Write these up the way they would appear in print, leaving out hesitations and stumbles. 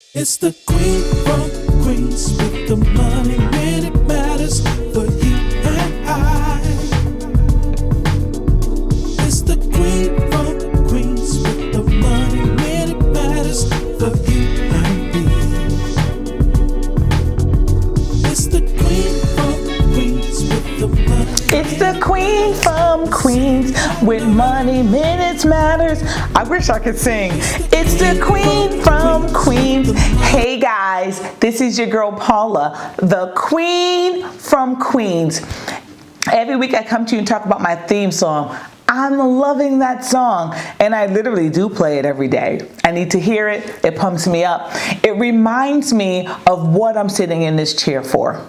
It's the queen from Queens with the money when it matters for you and I. It's the queen from Queens with the money when it matters for you and me. It's the queen from Queens with the money. It's the queen from Queens with money, minutes matters. I wish I could sing. It's the queen from Queens. Hey guys, this is your girl Paula, the queen from Queens. Every week I come to you and talk about my theme song. I'm loving that song, and I literally do play it every day. I need to hear it. It pumps me up. It reminds me of what I'm sitting in this chair for.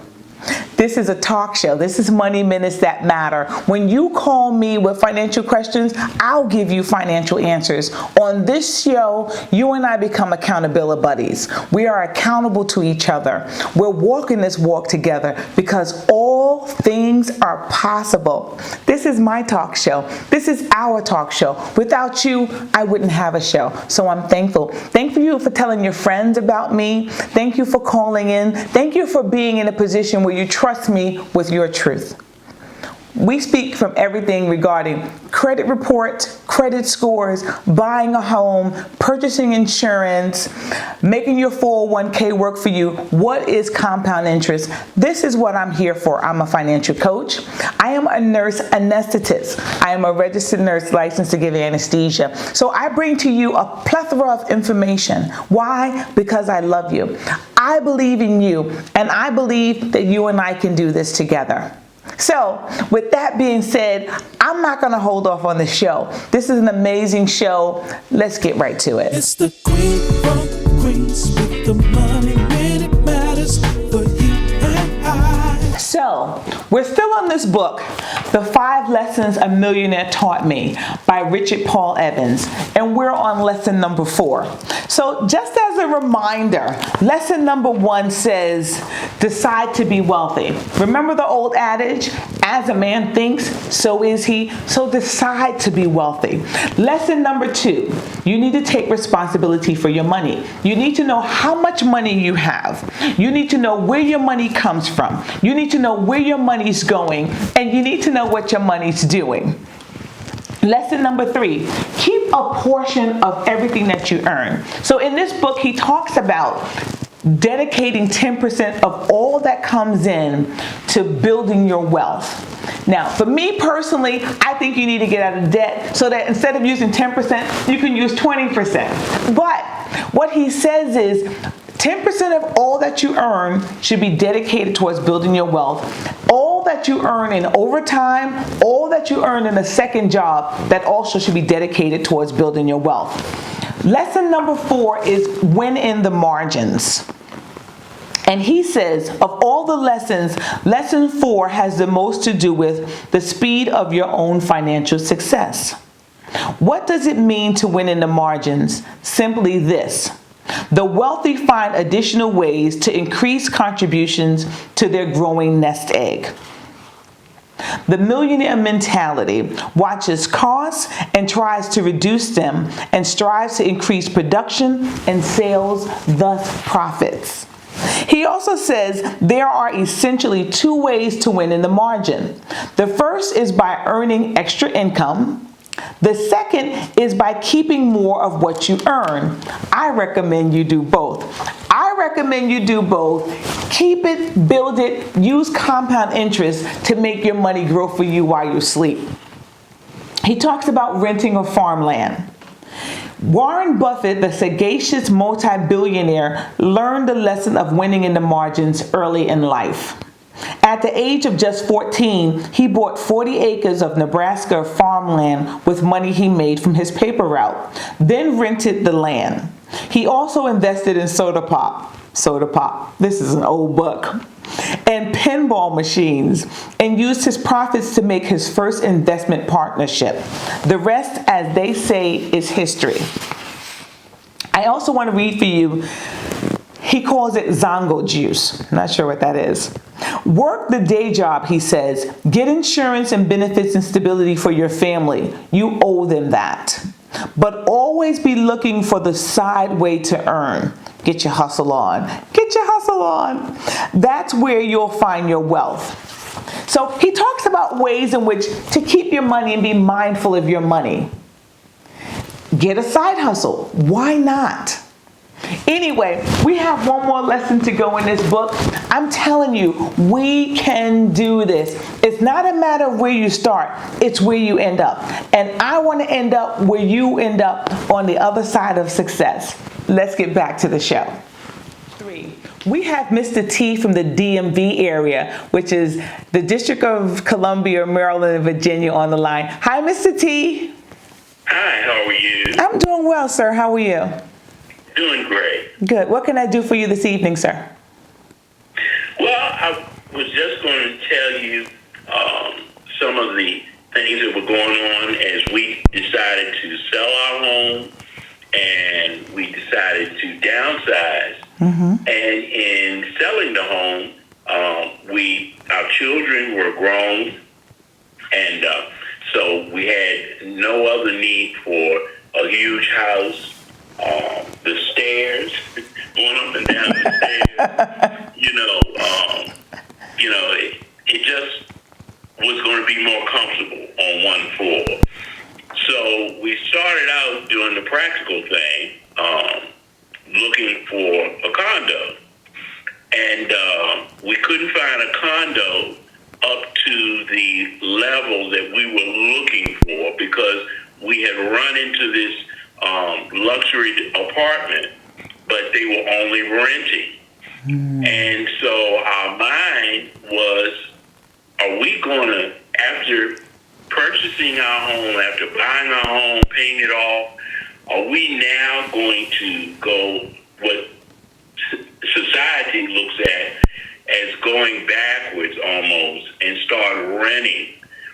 This is a talk show. This is Money Minutes That Matter. When you call me with financial questions, I'll give you financial answers. On this show, you and I become accountability buddies. We are accountable to each other. We're walking this walk together because all things are possible. This is my talk show. This is our talk show. Without you, I wouldn't have a show. So I'm thankful. Thank you for telling your friends about me. Thank you for calling in. Thank you for being in a position where you trust me with your truth. We speak from everything regarding credit reports, credit scores, buying a home, purchasing insurance, making your 401k work for you. What is compound interest? This is what I'm here for. I'm a financial coach. I am a nurse anesthetist. I am a registered nurse licensed to give anesthesia. So I bring to you a plethora of information. Why? Because I love you. I believe in you, and I believe that you and I can do this together. So, with that being said, I'm not going to hold off on the show. This is an amazing show. Let's get right to it. It's the queen from Queens with the money when it matters for you and I. So, we're still on this book, The 5 Lessons a Millionaire Taught Me by Richard Paul Evans, and we're on lesson number 4. So, just as a reminder, lesson number 1 says, decide to be wealthy. Remember the old adage, as a man thinks, so is he. So decide to be wealthy. Lesson number 2, you need to take responsibility for your money. You need to know how much money you have. You need to know where your money comes from. You need to know where your money's going, and you need to know what your money's doing. Lesson number 3, keep a portion of everything that you earn. So in this book, he talks about dedicating 10% of all that comes in to building your wealth. Now, for me personally, I think you need to get out of debt so that instead of using 10%, you can use 20%. But what he says is 10% of all that you earn should be dedicated towards building your wealth. All that you earn in overtime, all that you earn in a second job, that also should be dedicated towards building your wealth. Lesson number 4 is win in the margins. And he says, of all the lessons, lesson 4 has the most to do with the speed of your own financial success. What does it mean to win in the margins? Simply this. The wealthy find additional ways to increase contributions to their growing nest egg. The millionaire mentality watches costs and tries to reduce them and strives to increase production and sales, thus profits. He also says there are essentially 2 ways to win in the margin. The first is by earning extra income. The second is by keeping more of what you earn. I recommend you do both. Keep it, build it, use compound interest to make your money grow for you while you sleep. He talks about renting a farmland. Warren Buffett, the sagacious multi-billionaire, learned the lesson of winning in the margins early in life. At the age of just 14, he bought 40 acres of Nebraska farmland with money he made from his paper route, then rented the land. He also invested in soda pop, this is an old book, and pinball machines, and used his profits to make his first investment partnership. The rest, as they say, is history. I also want to read for you, he calls it Zongo juice. I'm not sure what that is. Work the day job, he says. Get insurance and benefits and stability for your family. You owe them that. But always be looking for the side way to earn. Get your hustle on. Get your hustle on. That's where you'll find your wealth. So he talks about ways in which to keep your money and be mindful of your money. Get a side hustle. Why not? Anyway, we have one more lesson to go in this book. I'm telling you, we can do this. It's not a matter of where you start, it's where you end up. And I want to end up where you end up, on the other side of success. Let's get back to the show. 3. We have Mr. T from the DMV area, which is the District of Columbia, Maryland, and Virginia, on the line. Hi, Mr. T. Hi, how are you? I'm doing well, sir. How are you? Doing great. Good. What can I do for you this evening, sir? Well, I was just going to tell you some of the things that were going on as we decided to sell our home and we decided to downsize. And in selling the home, our children were grown, and so we had no other need for a huge house. The stairs, going up and down the stairs, it just was going to be more comfortable on one floor. So we started out doing the practical thing, looking for a condo. And we couldn't find a condo up to the level that we were looking for because we had run into this luxury apartment, but they were only renting. And so our mind was, are we going to, after purchasing our home, after buying our home, paying it off, are we now going to go what society looks at as going backwards almost and start renting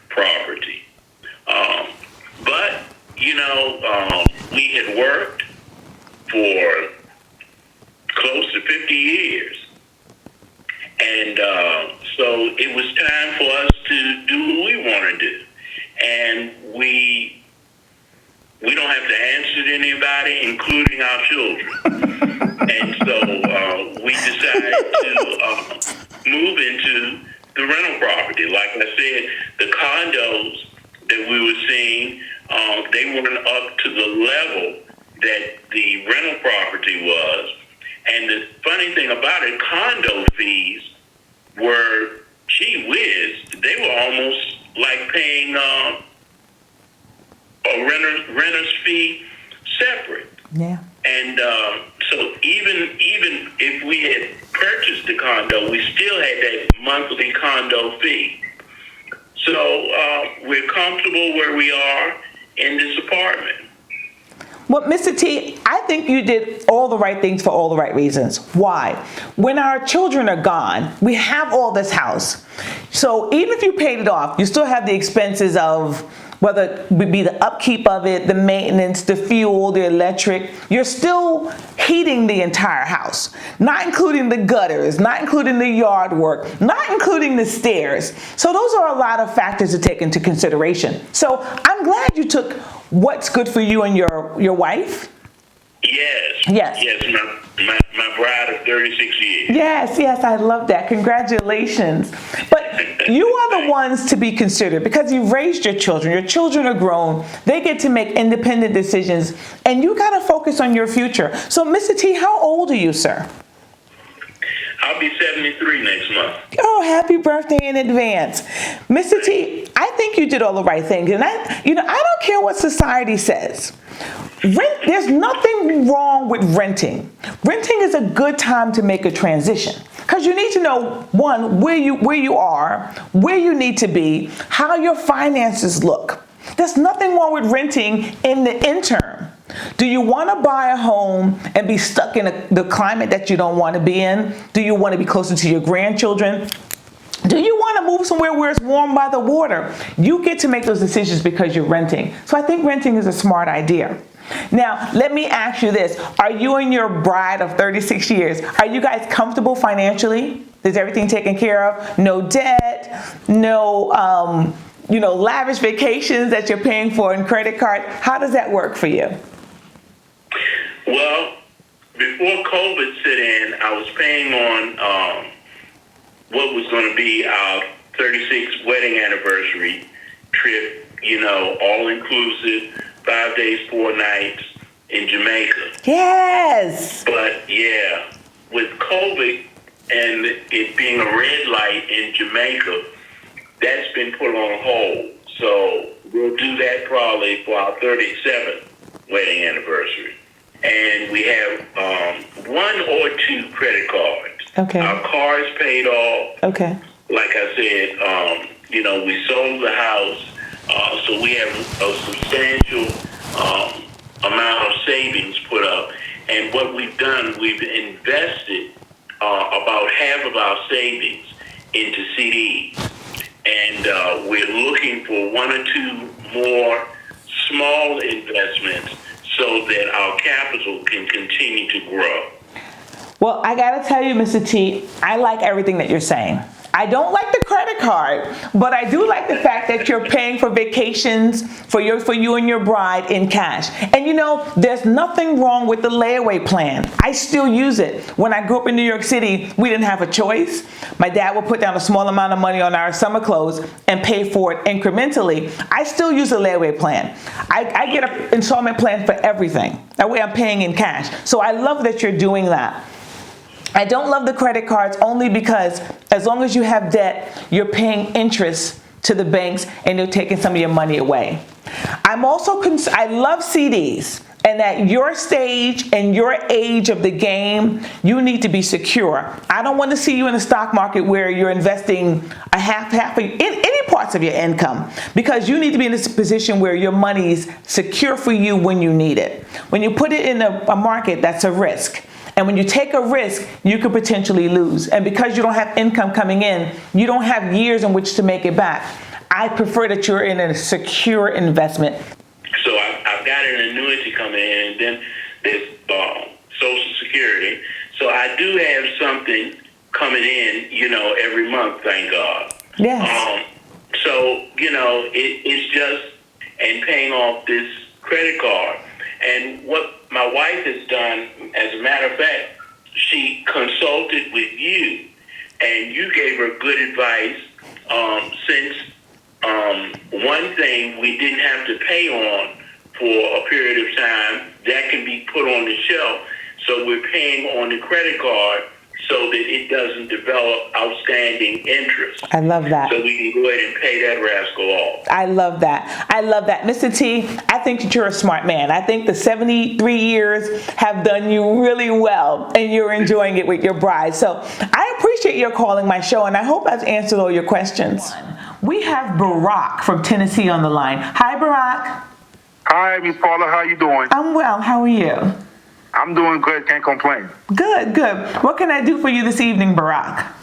property? But we had worked for close to 50 years. And so it was time for us to do what we want to do. And we don't have to answer to anybody, including our children. And so we decided to move into the rental property. Like I said, the condos that we were seeing, they weren't up to the level that the rental property was. And the funny thing about it, condo fees were, gee whiz, they were almost like paying a renter's fee separate. Yeah. And so even if we had purchased the condo, we still had that monthly condo fee. So we're comfortable where we are in this apartment. Well, Mr. T, I think you did all the right things for all the right reasons. Why? When our children are gone, we have all this house. So even if you paid it off, you still have the expenses of whether it be the upkeep of it, the maintenance, the fuel, the electric. You're still heating the entire house, not including the gutters, not including the yard work, not including the stairs. So those are a lot of factors to take into consideration. So I'm glad you took what's good for you and your wife. Yes, my bride of 36 years. Yes, I love that. Congratulations. But you are the ones to be considered because you've raised your children. Your children are grown. They get to make independent decisions, and you got to focus on your future. So, Mr. T, how old are you, sir? I'll be 73 next month. Oh, happy birthday in advance. Mr. T, I think you did all the right things. And I don't care what society says. There's nothing wrong with renting. Renting is a good time to make a transition because you need to know, one, where you are, where you need to be, how your finances look. There's nothing wrong with renting in the interim. Do you want to buy a home and be stuck in the climate that you don't want to be in? Do you want to be closer to your grandchildren? Do you want to move somewhere where it's warm by the water? You get to make those decisions because you're renting. So I think renting is a smart idea. Now, let me ask you this. Are you and your bride of 36 years, are you guys comfortable financially? Is everything taken care of? No debt? No, lavish vacations that you're paying for in credit card? How does that work for you? Well, before COVID set in, I was paying on what was going to be our 36th wedding anniversary trip, all inclusive, 5 days, 4 nights in Jamaica. Yes. But yeah, with COVID and it being a red light in Jamaica, that's been put on hold. So we'll do that probably for our 37th wedding anniversary. And we have 1 or 2 credit cards. Okay. Our car is paid off. Okay. Like I said, we sold the house, so we have a substantial amount of savings put up. And what we've done, we've invested about half of our savings into CDs. And we're looking for 1 or 2 more small investments so that our capital can continue to grow. Well, I got to tell you, Mr. T, I like everything that you're saying. I don't like the credit card, but I do like the fact that you're paying for vacations for you and your bride in cash. And there's nothing wrong with the layaway plan. I still use it. When I grew up in New York City, we didn't have a choice. My dad would put down a small amount of money on our summer clothes and pay for it incrementally. I still use a layaway plan. I get an installment plan for everything. That way I'm paying in cash. So I love that you're doing that. I don't love the credit cards only because as long as you have debt, you're paying interest to the banks and they're taking some of your money away. I love CDs, and at your stage and your age of the game, you need to be secure. I don't want to see you in the stock market where you're investing a half in any parts of your income, because you need to be in this position where your money's secure for you when you need it. When you put it in a market, that's a risk. And when you take a risk, you could potentially lose. And because you don't have income coming in, you don't have years in which to make it back. I prefer that you're in a secure investment. So I've got an annuity coming in, and then there's Social Security. So I do have something coming in, every month, thank God. Yes. It's just, and paying off this credit card. And what my wife has done, as a matter of fact, she consulted with you, and you gave her good advice. Since one thing we didn't have to pay on for a period of time, that can be put on the shelf. So we're paying on the credit card so that it doesn't develop outstanding interest. I love that. So we can go ahead and pay that rascal off. I love that. I love that. Mr. T, I think that you're a smart man. I think the 73 years have done you really well, and you're enjoying it with your bride. So I appreciate your calling my show, and I hope I've answered all your questions. We have Barack from Tennessee on the line. Hi, Barack. Hi, Miss Paula. How you doing? I'm well. How are you? I'm doing good. Can't complain. Good. What can I do for you this evening, Barack?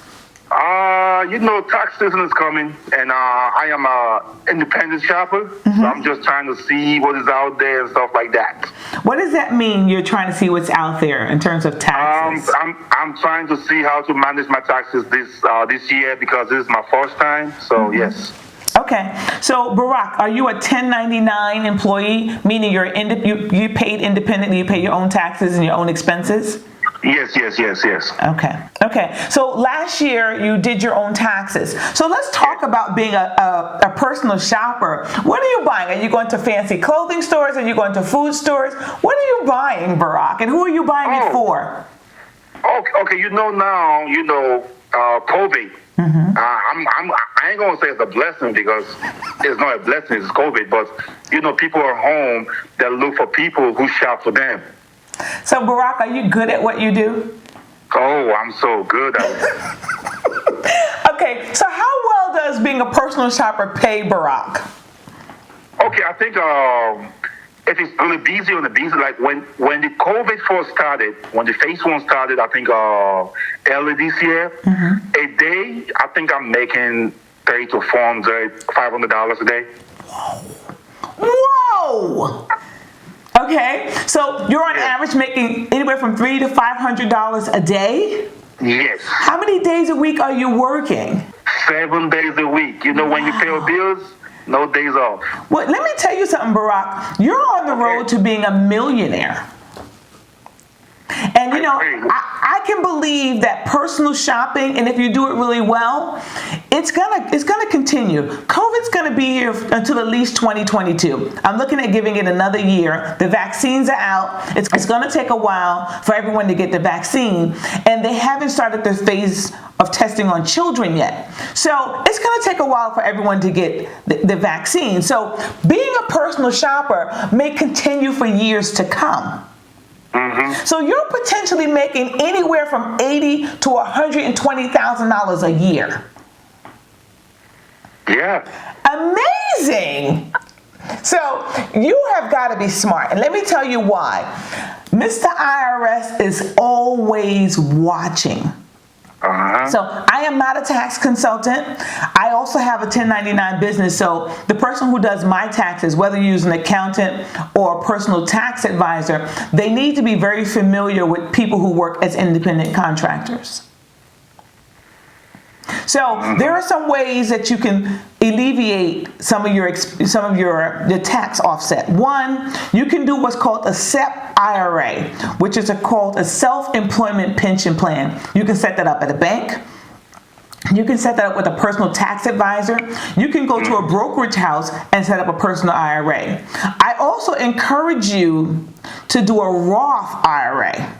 Tax season is coming, and I am a independent shopper. Mm-hmm. So I'm just trying to see what is out there and stuff like that. What does that mean? You're trying to see what's out there in terms of taxes? I'm trying to see how to manage my taxes this year, because this is my first time. So mm-hmm. Yes. Okay, so Barack, are you a 1099 employee, meaning you paid independently, you pay your own taxes and your own expenses? Yes. Okay. So last year you did your own taxes. So let's talk about being a personal shopper. What are you buying? Are you going to fancy clothing stores? Are you going to food stores? What are you buying, Barack? And who are you buying it for? Okay. Now, COVID. Mm-hmm. I ain't gonna say it's a blessing, because it's not a blessing, it's COVID. But people are home that look for people who shop for them. So Barack, are you good at what you do? Oh, I'm so good at it. Okay, so how well does being a personal shopper pay, Barack? Okay, I think if it's on the busy, like when the COVID first started, when the phase 1 started, I think early this year, mm-hmm. A day, I think I'm making $300 to $500 a day. Whoa! Okay, so you're on average making anywhere from $300 to $500 a day? Yes. How many days a week are you working? 7 days a week. When you pay your bills, no days off. Well, let me tell you something, Barack. You're on the road to being a millionaire. And I can believe that personal shopping, and if you do it really well, it's gonna continue. COVID's gonna be here until at least 2022. I'm looking at giving it another year. The vaccines are out. It's gonna take a while for everyone to get the vaccine, and they haven't started the phase of testing on children yet. So it's gonna take a while for everyone to get the vaccine. So being a personal shopper may continue for years to come. Mm-hmm. So you're potentially making anywhere from $80,000 to $120,000 a year. Yeah. Amazing. So you have got to be smart. And let me tell you why. Mr. IRS is always watching. Uh-huh. So I am not a tax consultant. I also have a 1099 business. So the person who does my taxes, whether you use an accountant or a personal tax advisor, they need to be very familiar with people who work as independent contractors. So there are some ways that you can alleviate some of your tax offset. One, you can do what's called a SEP IRA, which is called a self-employment pension plan. You can set that up at a bank. You can set that up with a personal tax advisor. You can go to a brokerage house and set up a personal IRA. I also encourage you to do a Roth IRA.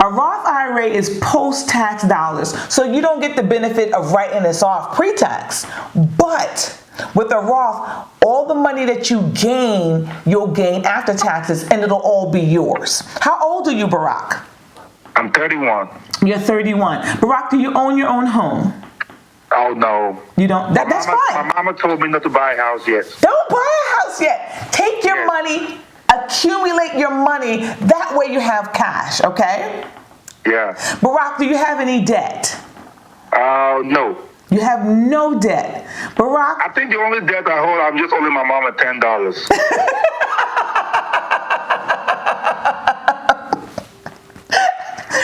A Roth IRA is post-tax dollars, so you don't get the benefit of writing this off pre-tax. But with a Roth, all the money that you gain, you'll gain after taxes, and it'll all be yours. How old are you, Barack? I'm 31. You're 31. Barack, do you own your own home? Oh, no. You don't? That's fine. My mama told me not to buy a house yet. Don't buy a house yet. Take your money. Accumulate your money. That way you have cash, okay? Yeah. Barack, do you have any debt? No. You have no debt. Barack? I think the only debt I hold, I'm just owing my mama $10.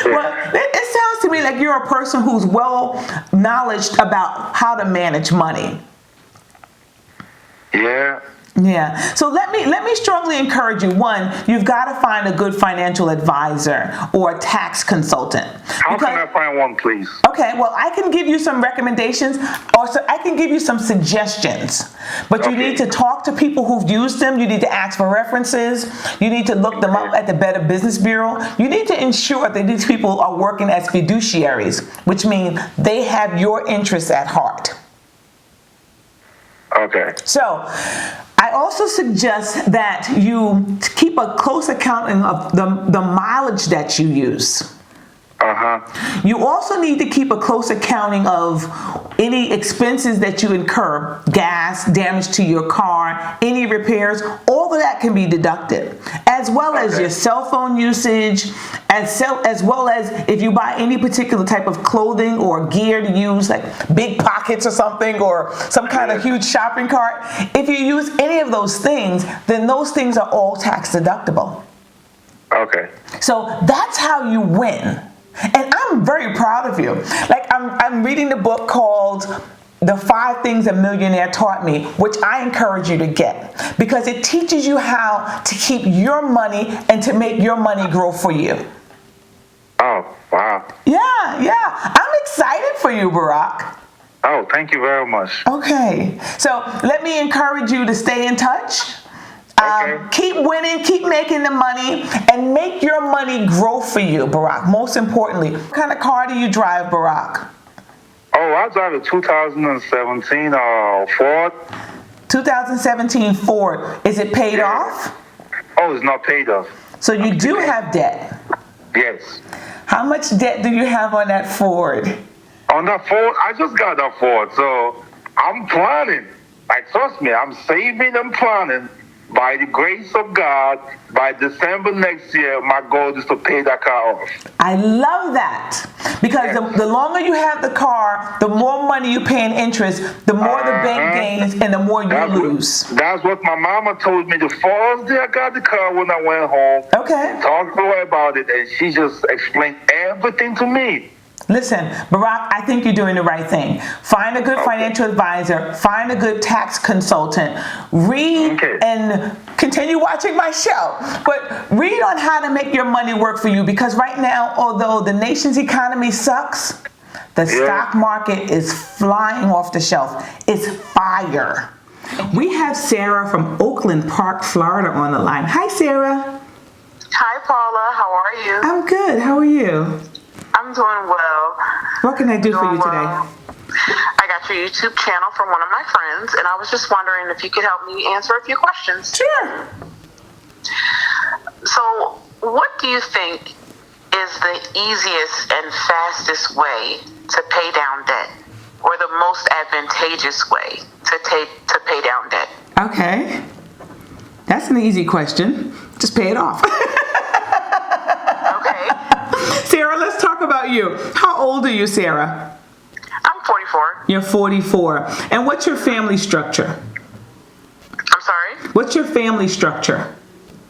Well, it sounds to me like you're a person who's well knowledgeable about how to manage money. Yeah. Yeah. So let me strongly encourage you. One, you've got to find a good financial advisor or a tax consultant. How can I find one, please? Okay. Well, I can give you some recommendations, or I can give you some suggestions. But you need to talk to people who've used them. You need to ask for references. You need to look them up at the Better Business Bureau. You need to ensure that these people are working as fiduciaries, which means they have your interests at heart. Okay. So I also suggest that you keep a close accounting of the mileage that you use. Uh-huh. You also need to keep a close accounting of any expenses that you incur, gas, damage to your car, any repairs, all of that can be deducted, as well as your cell phone usage, as well as if you buy any particular type of clothing or gear to use, like big pockets or something, or some kind of huge shopping cart. If you use any of those things, then those things are all tax deductible. Okay. So that's how you win. And I'm very proud of you. Like I'm reading the book called The 5 Things a Millionaire Taught Me, which I encourage you to get, because it teaches you how to keep your money and to make your money grow for you. Oh, wow. Yeah. I'm excited for you, Barack. Oh, thank you very much. Okay. So let me encourage you to stay in touch. Keep winning, keep making the money, and make your money grow for you, Barack. Most importantly, what kind of car do you drive, Barack? Oh, I drive a 2017 Ford. 2017 Ford. Is it paid off? Oh, it's not paid off. So you do have debt? Yes. How much debt do you have on that Ford? On that Ford, I just got that Ford, so I'm planning. Like, trust me, I'm saving and planning. By the grace of God, by December next year, my goal is to pay that car off. I love that. Because the longer you have the car, the more money you pay in interest, the more the bank gains, and the more you lose. That's what my mama told me the first day I got the car when I went home. Okay. Talked to her about it, and she just explained everything to me. Listen, Barack, I think you're doing the right thing. Find a good financial advisor, find a good tax consultant, read and continue watching my show. But read on how to make your money work for you, because right now, although the nation's economy sucks, the stock market is flying off the shelf. It's fire. We have Sarah from Oakland Park, Florida on the line. Hi, Sarah. Hi, Paula. How are you? I'm good. How are you? I'm doing well. What can I do for you today? I got your YouTube channel from one of my friends, and I was just wondering if you could help me answer a few questions. Sure. So, what do you think is the easiest and fastest way to pay down debt, or the most advantageous way to pay down debt? Okay. That's an easy question. Just pay it off. Okay. Sarah, let's talk about you. How old are you, Sarah? I'm 44. You're 44. And what's your family structure? I'm sorry? What's your family structure?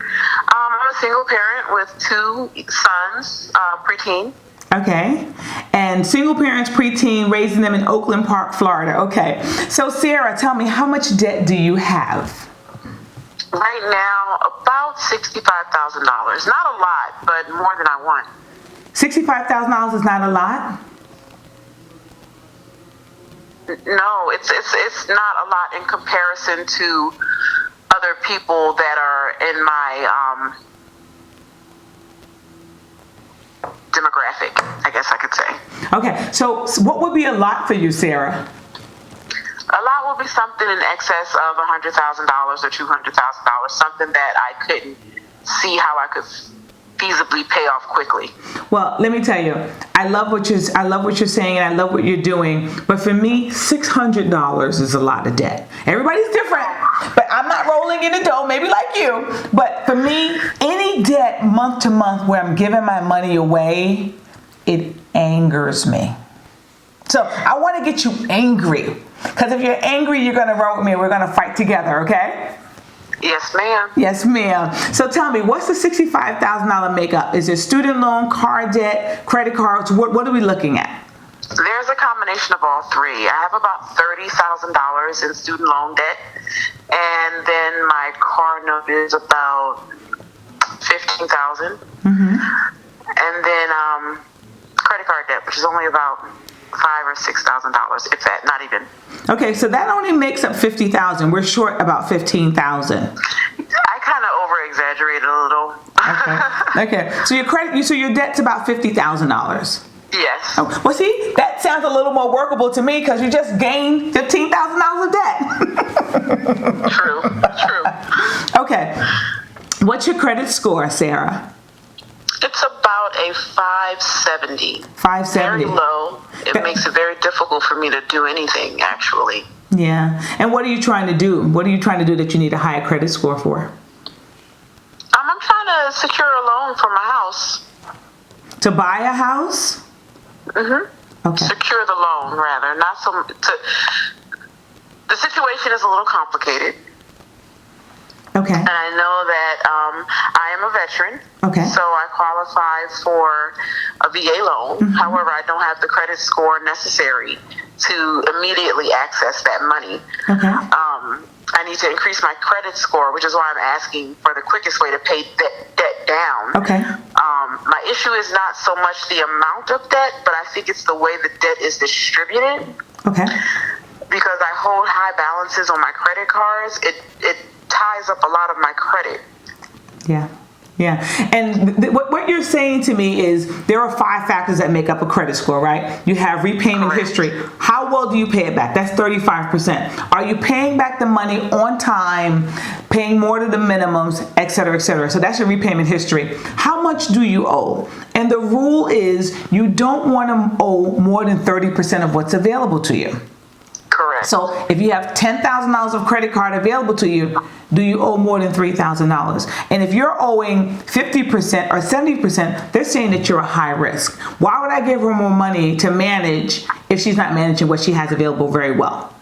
I'm a single parent with 2 sons, preteen. Okay. And single parents, preteen, raising them in Oakland Park, Florida. Okay. So, Sarah, tell me, how much debt do you have? Right now, about $65,000. Not a lot, but more than I want. $65,000 is not a lot? No, it's not a lot in comparison to other people that are in my demographic, I guess I could say. Okay. So what would be a lot for you, Sarah? A lot would be something in excess of $100,000 or $200,000, something that I couldn't see how I could feasibly pay off quickly. Well, let me tell you, I love what you're saying, and I love what you're doing. But for me, $600 is a lot of debt. Everybody's different, but I'm not rolling in the dough, maybe like you. But for me, any debt month to month where I'm giving my money away, it angers me. So I want to get you angry, because if you're angry, you're going to roll with me. We're going to fight together, okay? Yes, ma'am. Yes, ma'am. So tell me, what's the $65,000 makeup? Is it student loan, car debt, credit cards? What are we looking at? There's a combination of all three. I have about $30,000 in student loan debt, and then my car note is about $15,000, and then credit card debt, which is only about $5,000 or $6,000, if that, not even. Okay, so that only makes up $50,000. We're short about $15,000. I kind of over-exaggerated a little. Okay. So your debt's about $50,000. Yes. Oh, well, see, that sounds a little more workable to me, because you just gained $15,000 of debt. True. Okay. What's your credit score, Sarah? It's about a 570. 570. Very low. It makes it very difficult for me to do anything, actually. Yeah. And what are you trying to do? What are you trying to do that you need a higher credit score for? I'm trying to secure a loan for my house. To buy a house? Mm-hmm. Okay. Secure the loan, rather. The situation is a little complicated. Okay. And I know that I am a veteran. Okay. So I qualify for a VA loan. However, I don't have the credit score necessary to immediately access that money. Okay. I need to increase my credit score, which is why I'm asking for the quickest way to pay debt down. Okay. My issue is not so much the amount of debt, but I think it's the way the debt is distributed. Okay. Because I hold high balances on my credit cards, it ties up a lot of my credit. Yeah. Yeah. And what you're saying to me is there are 5 factors that make up a credit score, right? You have repayment history. How well do you pay it back? That's 35%. Are you paying back the money on time, paying more to the minimums, et cetera, et cetera? So that's your repayment history. How much do you owe? And the rule is you don't want to owe more than 30% of what's available to you. Correct. So if you have $10,000 of credit card available to you, do you owe more than $3,000? And if you're owing 50% or 70%, they're saying that you're a high risk. Why would I give her more money to manage if she's not managing what she has available very well?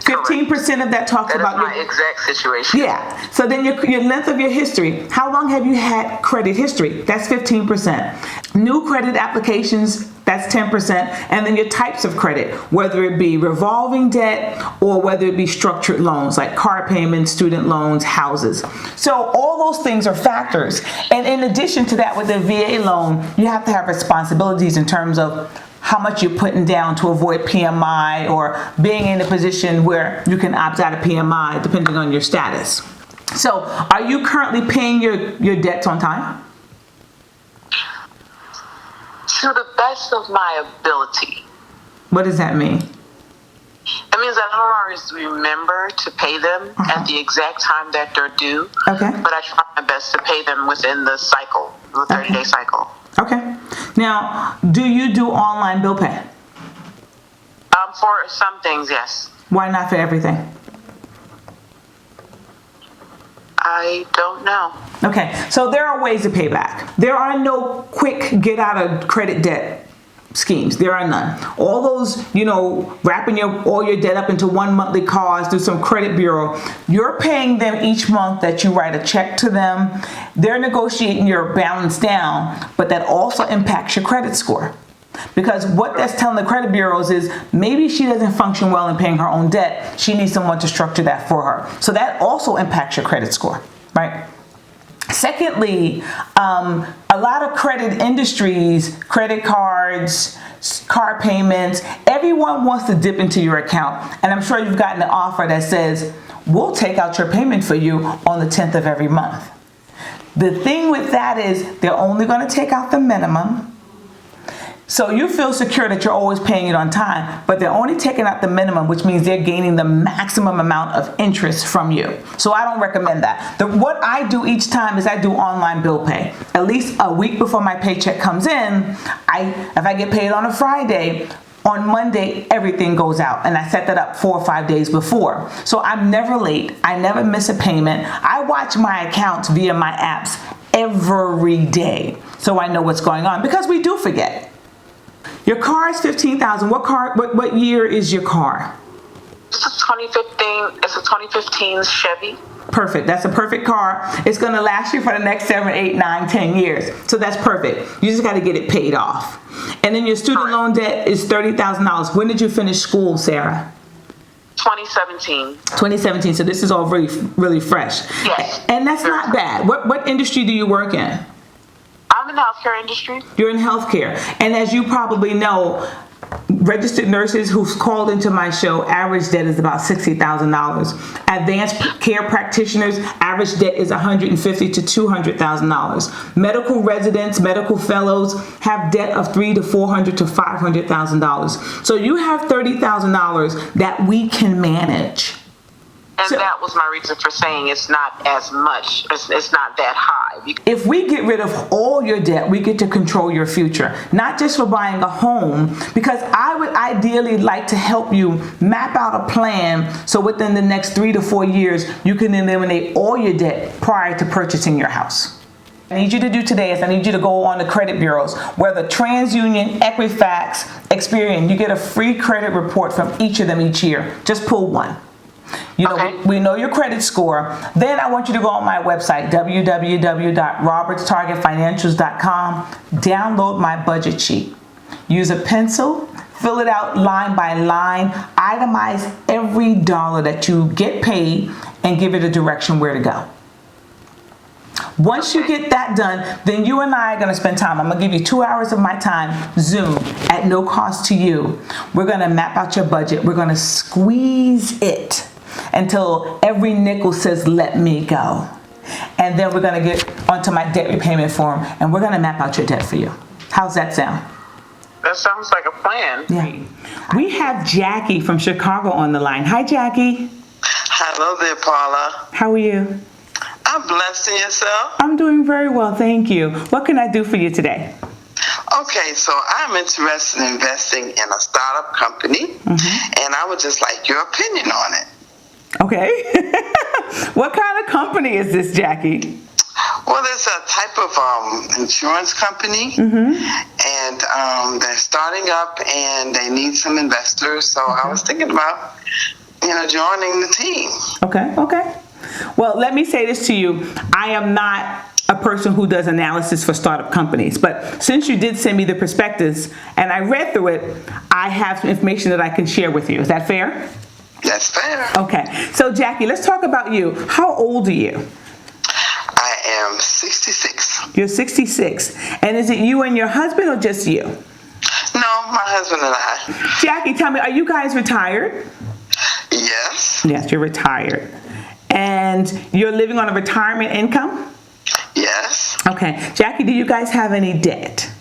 15% of that talks about my exact situation. Yeah. So then your length of your history. How long have you had credit history? That's 15%. New credit applications That's 10%. And then your types of credit, whether it be revolving debt or whether it be structured loans like car payments, student loans, houses. So all those things are factors. And in addition to that, with the VA loan, you have to have responsibilities in terms of how much you're putting down to avoid PMI or being in a position where you can opt out of PMI depending on your status. So are you currently paying your debts on time? To the best of my ability. What does that mean? It means I don't always remember to pay them at the exact time that they're due. Okay. But I try my best to pay them within the cycle, the 30-day cycle. Okay. Now, do you do online bill pay? For some things, yes. Why not for everything? I don't know. Okay, so there are ways to pay back. There are no quick get out of credit debt schemes. There are none. All those, wrapping all your debt up into one monthly cost through some credit bureau, you're paying them each month that you write a check to them. They're negotiating your balance down, but that also impacts your credit score. Because what that's telling the credit bureaus is maybe she doesn't function well in paying her own debt. She needs someone to structure that for her. So that also impacts your credit score, right? Secondly, a lot of credit industries, credit cards, car payments, everyone wants to dip into your account. And I'm sure you've gotten an offer that says, we'll take out your payment for you on the 10th of every month. The thing with that is they're only going to take out the minimum. So you feel secure that you're always paying it on time, but they're only taking out the minimum, which means they're gaining the maximum amount of interest from you. So I don't recommend that. What I do each time is I do online bill pay. At least a week before my paycheck comes in, if I get paid on a Friday, on Monday, everything goes out, and I set that up 4 or 5 days before. So I'm never late. I never miss a payment. I watch my accounts via my apps every day, so I know what's going on, because we do forget. Your car is $15,000. What year is your car? It's a 2015. It's a 2015 Chevy. Perfect. That's a perfect car. It's going to last you for the next 7, 8, 9, 10 years. So that's perfect. You just got to get it paid off. And then your student loan debt is $30,000. When did you finish school, Sarah? 2017. 2017. So this is all really, really fresh. Yes. And that's not bad. What industry do you work in? I'm in the healthcare industry. You're in healthcare. And as you probably know, registered nurses who've called into my show, average debt is about $60,000. Advanced care practitioners, average debt is $150,000 to $200,000. Medical residents, medical fellows have debt of $300,000 to $400,000 to $500,000. So you have $30,000 that we can manage. And that was my reason for saying it's not as much. It's not that high. If we get rid of all your debt, we get to control your future. Not just for buying a home, because I would ideally like to help you map out a plan so within the next 3 to 4 years, you can eliminate all your debt prior to purchasing your house. I need you to do today is I need you to go on the credit bureaus, whether TransUnion, Equifax, Experian. You get a free credit report from each of them each year. Just pull one. We know your credit score. Then I want you to go on my website, www.robertstargetfinancials.com. Download my budget sheet. Use a pencil, fill it out line by line, itemize every dollar that you get paid, and give it a direction where to go. Once you get that done, then you and I are going to spend time. I'm going to give you 2 hours of my time, Zoom, at no cost to you. We're going to map out your budget. We're going to squeeze it until every nickel says, let me go. And then we're going to get onto my debt repayment form, and we're going to map out your debt for you. How's that sound? That sounds like a plan. Yeah. We have Jackie from Chicago on the line. Hi, Jackie. Hello there, Paula. How are you? I'm blessed, and yourself? I'm doing very well, thank you. What can I do for you today? Okay, so I'm interested in investing in a startup company, and I would just like your opinion on it. Okay. What kind of company is this, Jackie? Well, there's a type of insurance company, and they're starting up, and they need some investors. So I was thinking about, joining the team. Okay. Well, let me say this to you. I am not a person who does analysis for startup companies. But since you did send me the prospectus and I read through it, I have some information that I can share with you. Is that fair? That's fair. Okay. So Jackie, let's talk about you. How old are you? I am 66. You're 66. And is it you and your husband or just you? No, my husband and I. Jackie, tell me, are you guys retired? Yes. Yes, you're retired. And you're living on a retirement income? Yes. Okay. Jackie, do you guys have any debt?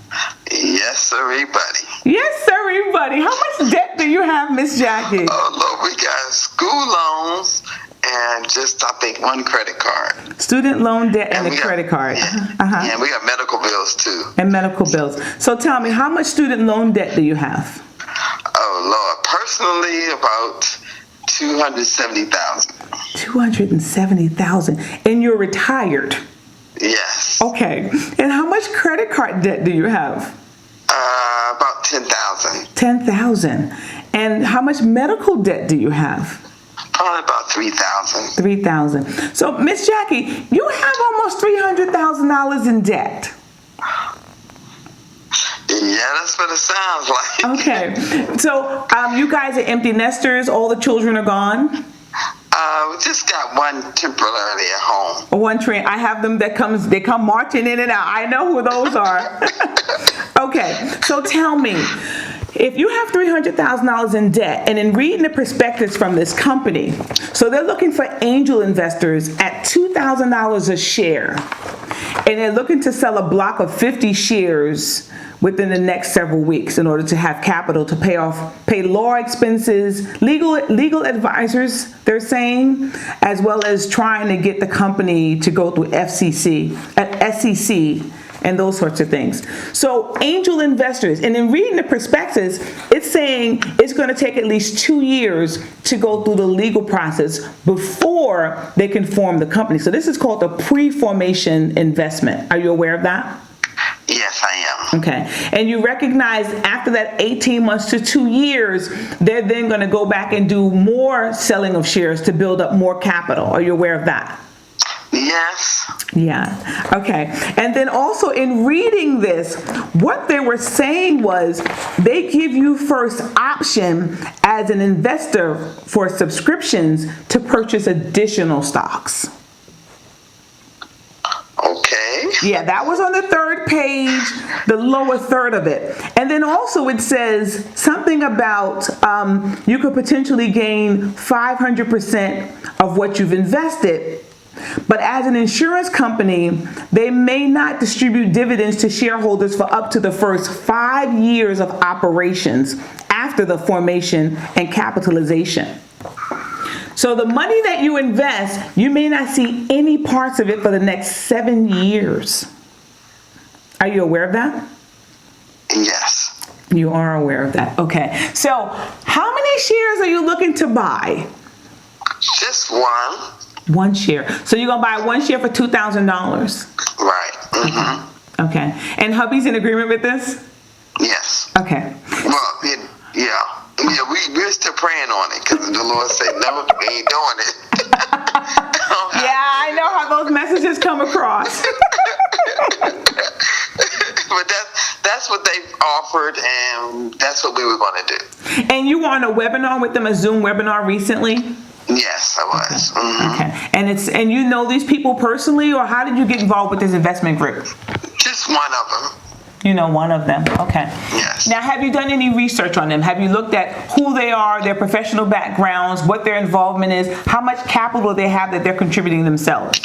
Yes, sir, buddy. Yes, sir, buddy. How much debt do you have, Miss Jackie? Oh, Lord, we got school loans and just, I think, one credit card. Student loan debt and a credit card. Yeah. Uh-huh. And we got medical bills, too. And medical bills. So tell me, how much student loan debt do you have? Oh, Lord. Personally, about $270,000. $270,000. And you're retired? Yes. Okay. And how much credit card debt do you have? About $10,000. $10,000. And how much medical debt do you have? Probably about $3,000. $3,000. So, Miss Jackie, you have almost $300,000 in debt. Yeah, that's what it sounds like. Okay. So, you guys are empty nesters. All the children are gone. We just got one temporarily at home. One train. I have them that they come marching in and out. I know who those are. Okay. So tell me, if you have $300,000 in debt, and in reading the prospectus from this company, so they're looking for angel investors at $2,000 a share, and they're looking to sell a block of 50 shares within the next several weeks in order to have capital to pay law expenses, legal advisors, they're saying, as well as trying to get the company to go through SEC, and those sorts of things. So angel investors, and in reading the prospectus, it's saying it's going to take at least 2 years to go through the legal process before they can form the company. So this is called a pre-formation investment. Are you aware of that? Yes, I am. Okay. And you recognize after that 18 months to 2 years, they're then going to go back and do more selling of shares to build up more capital. Are you aware of that? Yes. Yeah. Okay. And then also in reading this, what they were saying was they give you first option as an investor for subscriptions to purchase additional stocks. Okay. Yeah, that was on the third page, the lower third of it. And then also it says something about you could potentially gain 500% of what you've invested. But as an insurance company, they may not distribute dividends to shareholders for up to the first 5 years of operations after the formation and capitalization. So the money that you invest, you may not see any parts of it for the next 7 years. Are you aware of that? Yes. You are aware of that. Okay. So how many shares are you looking to buy? Just one. One share. So you're going to buy one share for $2,000? Right. Mm-hmm. Okay. And hubby's in agreement with this? Yes. Okay. Well, yeah, we're still praying on it because the Lord said, no, we ain't doing it. Yeah, I know how those messages come across. But that's what they've offered, and that's what we were going to do. And you were on a webinar with them, a Zoom webinar recently? Yes, I was. Mm-hmm. Okay. And you know these people personally, or how did you get involved with this investment group? Just one of them. You know one of them. Okay. Yes. Now, have you done any research on them? Have you looked at who they are, their professional backgrounds, what their involvement is, how much capital they have that they're contributing themselves?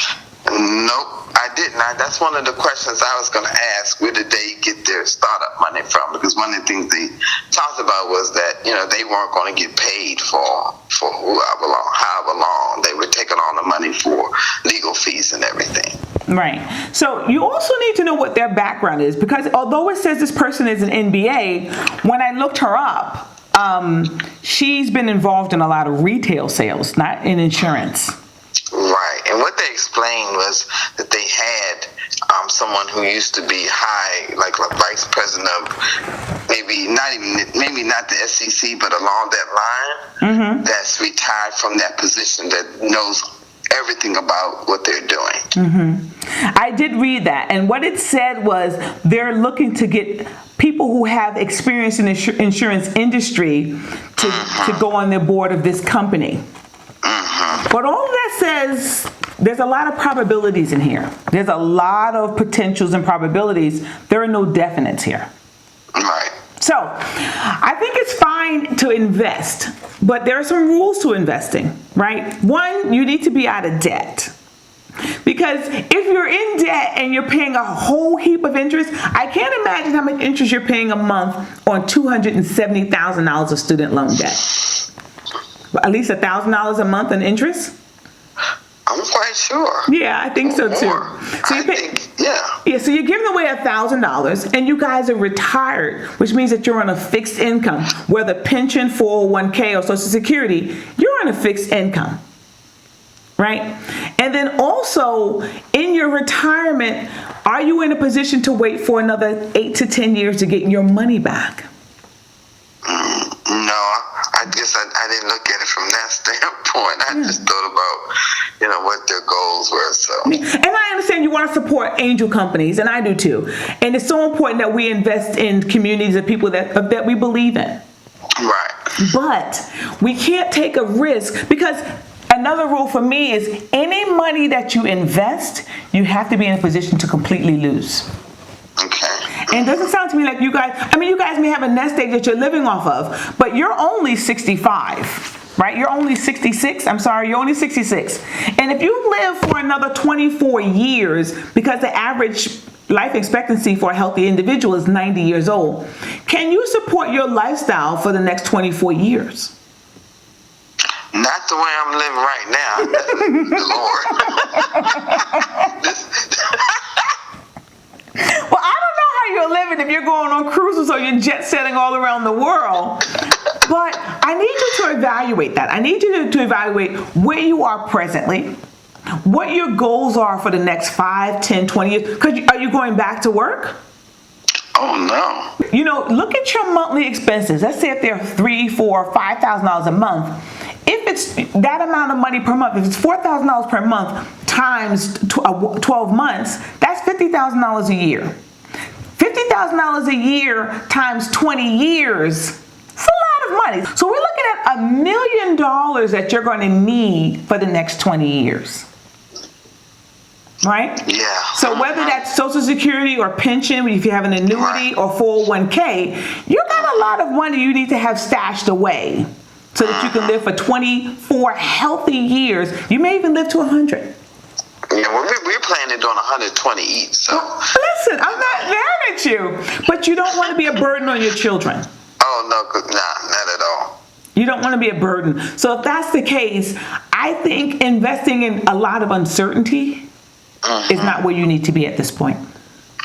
Nope, I didn't. That's one of the questions I was going to ask. Where did they get their startup money from? Because one of the things they talked about was that, they weren't going to get paid for however long. They were taking on the money for legal fees and everything. Right. So you also need to know what their background is, because although it says this person is an MBA, when I looked her up, she's been involved in a lot of retail sales, not in insurance. Right. And what they explained was that they had someone who used to be high, like a vice president of maybe not the SEC, but along that line, that's retired from that position, that knows everything about what they're doing. I did read that, and what it said was they're looking to get people who have experience in the insurance industry to go on their board of this company. But all of that says there's a lot of probabilities in here. There's a lot of potentials and probabilities. There are no definites here. Right. So I think it's fine to invest, but there are some rules to investing, right? One, you need to be out of debt. Because if you're in debt and you're paying a whole heap of interest, I can't imagine how much interest you're paying a month on $270,000 of student loan debt. At least $1,000 a month in interest? I'm quite sure. Yeah, I think so too. So you're giving away $1,000 and you guys are retired, which means that you're on a fixed income, whether pension, 401k, or Social Security, you're on a fixed income. Right? And then also in your retirement, are you in a position to wait for another 8 to 10 years to get your money back? No, I guess I didn't look at it from that standpoint. I just thought about, what their goals were. So, and I understand you want to support angel companies, and I do too. And it's so important that we invest in communities of people that we believe in. Right. But we can't take a risk, because another rule for me is any money that you invest, you have to be in a position to completely lose. Okay. And it doesn't sound to me like you guys may have a nest egg that you're living off of, but you're only 65, right? You're only 66. You're only 66. And if you live for another 24 years, because the average life expectancy for a healthy individual is 90 years old, can you support your lifestyle for the next 24 years? Not the way I'm living right now. Lord. Well, I don't know how you're living if you're going on cruises or you're jet setting all around the world. But I need you to evaluate that. I need you to evaluate where you are presently, what your goals are for the next 5, 10, 20 years. Because are you going back to work? Oh, no. Look at your monthly expenses. Let's say if they're $3,000, $4,000, $5,000 a month. If it's that amount of money per month, if it's $4,000 per month times 12 months, that's $50,000 a year. $50,000 a year times 20 years, it's a lot of money. So we're looking at $1 million that you're going to need for the next 20 years. Right? Yeah. So whether that's Social Security or pension, if you have an annuity, or 401k, you got a lot of money you need to have stashed away so that you can live for 24 healthy years. You may even live to 100. Yeah, well, we're planning on 120 each. So listen, I'm not mad at you, but you don't want to be a burden on your children. Oh no, not at all. You don't want to be a burden. So if that's the case, I think investing in a lot of uncertainty is not where you need to be at this point.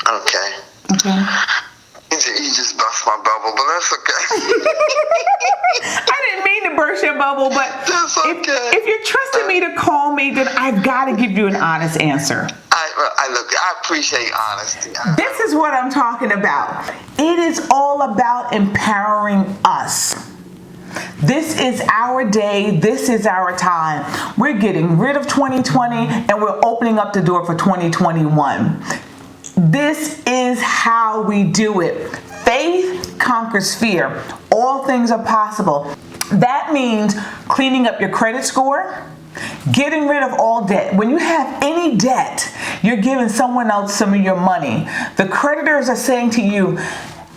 Okay. You just bust my bubble, but that's okay. I didn't mean to burst your bubble, but that's okay. If you're trusting me to call me, then I've got to give you an honest answer. I appreciate honesty. This is what I'm talking about. It is all about empowering us. This is our day. This is our time. We're getting rid of 2020 and we're opening up the door for 2021. This is how we do it. Faith conquers fear. All things are possible. That means cleaning up your credit score, getting rid of all debt. When you have any debt, you're giving someone else some of your money. The creditors are saying to you,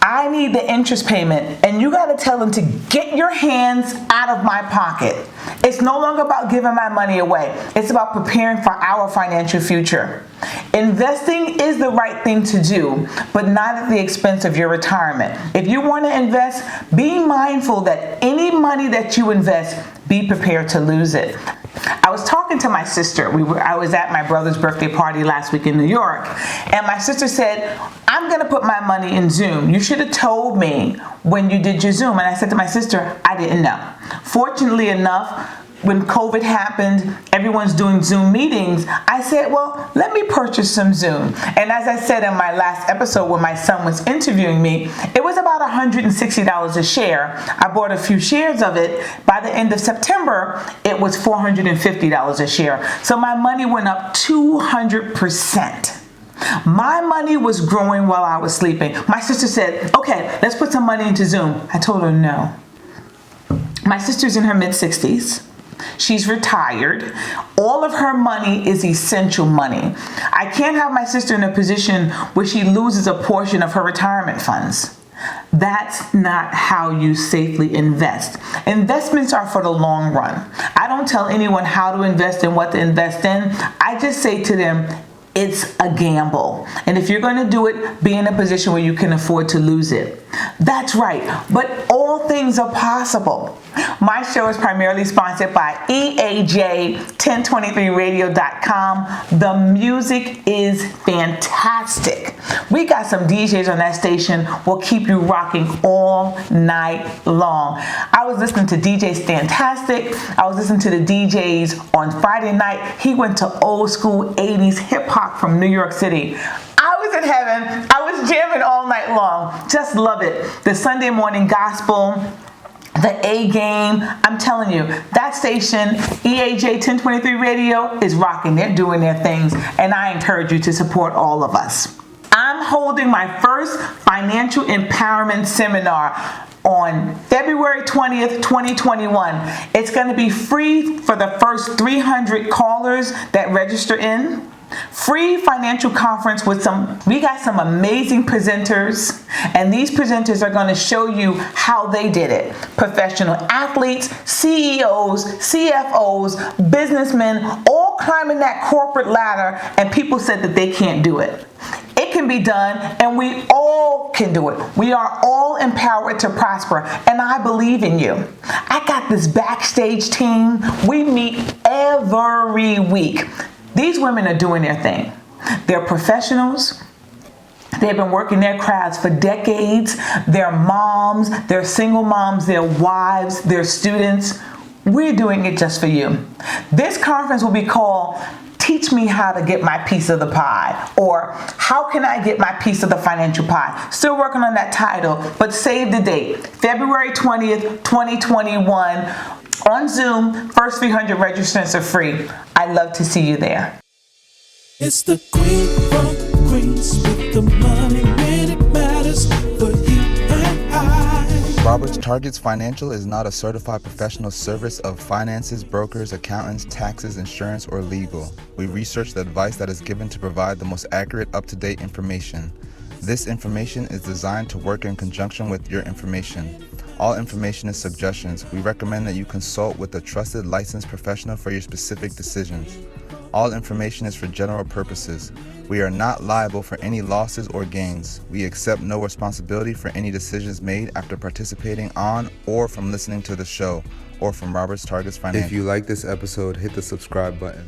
I need the interest payment, and you got to tell them to get your hands out of my pocket. It's no longer about giving my money away. It's about preparing for our financial future. Investing is the right thing to do, but not at the expense of your retirement. If you want to invest, be mindful that any money that you invest, be prepared to lose it. I was talking to my sister. I was at my brother's birthday party last week in New York, and my sister said, I'm going to put my money in Zoom. You should have told me when you did your Zoom. And I said to my sister, I didn't know. Fortunately enough, when COVID happened, everyone's doing Zoom meetings. I said, well, let me purchase some Zoom. And as I said in my last episode when my son was interviewing me, it was about $160 a share. I bought a few shares of it. By the end of September, it was $450 a share. So my money went up 200%. My money was growing while I was sleeping. My sister said, okay, let's put some money into Zoom. I told her no. My sister's in her mid-60s. She's retired. All of her money is essential money. I can't have my sister in a position where she loses a portion of her retirement funds. That's not how you safely invest. Investments are for the long run. I don't tell anyone how to invest and what to invest in. I just say to them, it's a gamble. And if you're going to do it, be in a position where you can afford to lose it. That's right. But all things are possible. My show is primarily sponsored by EAJ1023radio.com. The music is fantastic. We got some DJs on that station will keep you rocking all night long. I was listening to DJ Stantastic. I was listening to the DJs on Friday night. He went to old school 80s hip hop from New York City. I was in heaven. I was jamming all night long. Just love it. The Sunday morning gospel, the A game, I'm telling you, that station, EAJ 1023 Radio, is rocking. They're doing their things, and I encourage you to support all of us. I'm holding my first financial empowerment seminar on February 20th, 2021. It's going to be free for the first 300 callers that register in. Free financial conference with we got some amazing presenters, and these presenters are going to show you how they did it. Professional athletes, CEOs, CFOs, businessmen, all climbing that corporate ladder, and people said that they can't do it. It can be done, and we all can do it. We are all empowered to prosper, and I believe in you. I got this backstage team. We meet every week. These women are doing their thing. They're professionals. They've been working their crafts for decades. They're moms, they're single moms, they're wives, they're students. We're doing it just for you. This conference will be called Teach Me How to Get My Piece of the Pie, or How Can I Get My Piece of the Financial Pie? Still working on that title, but save the date. February 20th, 2021. On Zoom, first 300 registrants are free. I'd love to see you there. It's the Queen from Queens with the money when it matters for you and I. Roberts Targets Financial is not a certified professional service of finances, brokers, accountants, taxes, insurance, or legal. We research the advice that is given to provide the most accurate, up-to-date information. This information is designed to work in conjunction with your information. All information is suggestions. We recommend that you consult with a trusted licensed professional for your specific decisions. All information is for general purposes. We are not liable for any losses or gains. We accept no responsibility for any decisions made after participating on or from listening to the show or from Roberts Targets Financial. If you like this episode, hit the subscribe button.